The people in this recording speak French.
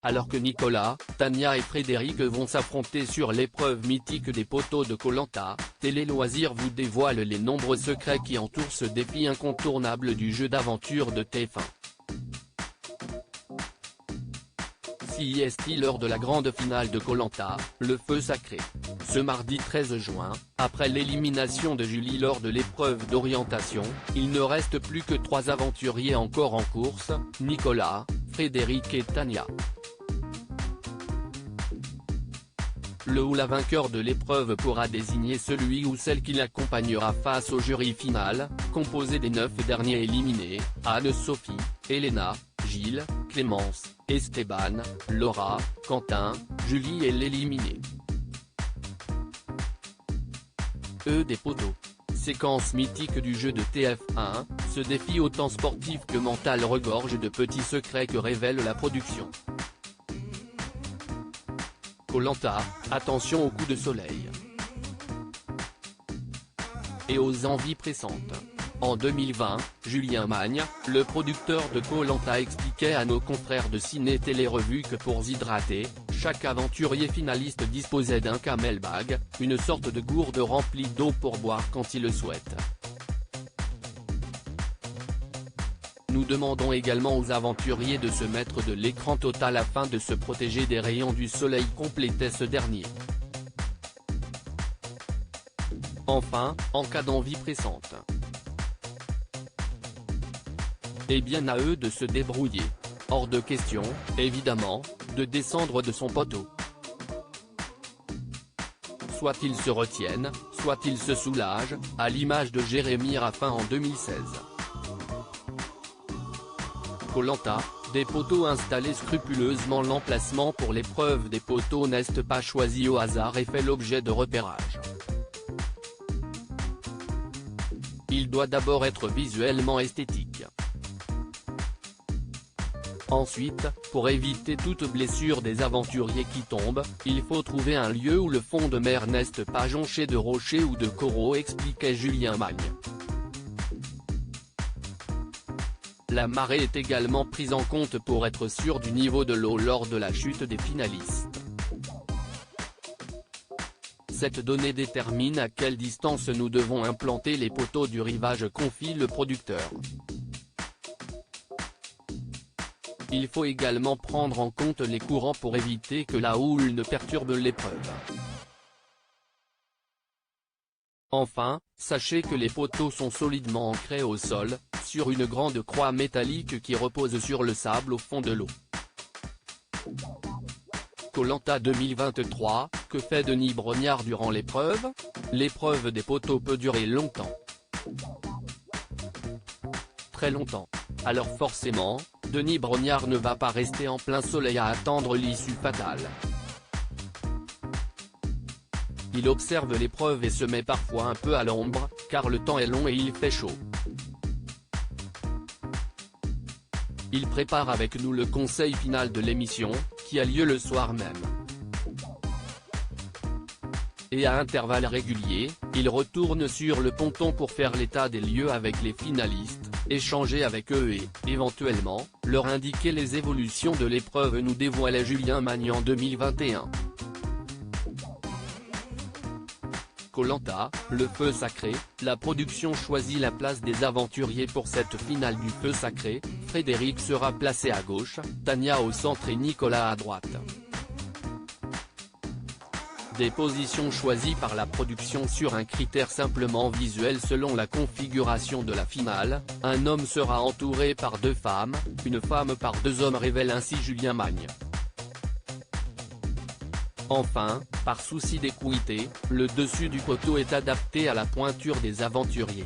alors que Nicolas, Tania et Frédéric vont s'affronter sur l'épreuve mythique des poteaux de Koh Lanta, Télé Loisirs vous dévoile les nombreux secrets qui entourent ce défi incontournable du jeu d'aventure de TF1. CIST lors de la grande finale de Koh Lanta, le feu sacré. Ce mardi 13 juin, après l'élimination de Julie lors de l'épreuve d'orientation, il ne reste plus que 3 aventuriers encore en course, Nicolas, Frédéric et Tania. Le ou la vainqueur de l'épreuve pourra désigner celui ou celle qui l'accompagnera face au jury final, composé des 9 derniers éliminés, Anne-Sophie, Elena, Gilles, Clémence, Esteban, Laura, Quentin, Julie et l'éliminé. Des poteaux. Séquence mythique du jeu de TF1, ce défi autant sportif que mental regorge de petits secrets que révèle la production. Koh Lanta, attention aux coups de soleil et aux envies pressantes. En 2020, Julien Magne, le producteur de Koh Lanta expliquait à nos confrères de Ciné Télé Revue que pour s'hydrater, chaque aventurier finaliste disposait d'un camelbag, une sorte de gourde remplie d'eau pour boire quand il le souhaite. Nous demandons également aux aventuriers de se mettre de l'écran total afin de se protéger des rayons du soleil, complétait ce dernier. Enfin, en cas d'envie pressante, eh bien à eux de se débrouiller. Hors de question, évidemment, de descendre de son poteau. Soit ils se retiennent, soit ils se soulagent, à l'image de Jérémy Raffin en 2016. Koh Lanta, des poteaux installés scrupuleusement. L'emplacement pour l'épreuve des poteaux n'est pas choisi au hasard et fait l'objet de repérage. Il doit d'abord être visuellement esthétique. Ensuite, pour éviter toute blessure des aventuriers qui tombent, il faut trouver un lieu où le fond de mer n'est pas jonché de rochers ou de coraux, expliquait Julien Magne. La marée est également prise en compte pour être sûr du niveau de l'eau lors de la chute des finalistes. Cette donnée détermine à quelle distance nous devons implanter les poteaux du rivage, confie le producteur. Il faut également prendre en compte les courants pour éviter que la houle ne perturbe l'épreuve. Enfin, sachez que les poteaux sont solidement ancrés au sol, sur une grande croix métallique qui repose sur le sable au fond de l'eau. Koh Lanta 2023, que fait Denis Brognard durant l'épreuve? L'épreuve des poteaux peut durer longtemps. Très longtemps. Alors forcément, Denis Brognard ne va pas rester en plein soleil à attendre l'issue fatale. Il observe l'épreuve et se met parfois un peu à l'ombre, car le temps est long et il fait chaud. Il prépare avec nous le conseil final de l'émission, qui a lieu le soir même. Et à intervalles réguliers, il retourne sur le ponton pour faire l'état des lieux avec les finalistes, échanger avec eux et, éventuellement, leur indiquer les évolutions de l'épreuve, nous dévoilait Julien Magne en 2021. Koh Lanta, le feu sacré, la production choisit la place des aventuriers pour cette finale du feu sacré. Frédéric sera placé à gauche, Tania au centre et Nicolas à droite. Des positions choisies par la production sur un critère simplement visuel. Selon la configuration de la finale, un homme sera entouré par 2 femmes, une femme par 2 hommes, révèle ainsi Julien Magne. Enfin, par souci d'équité, le dessus du poteau est adapté à la pointure des aventuriers.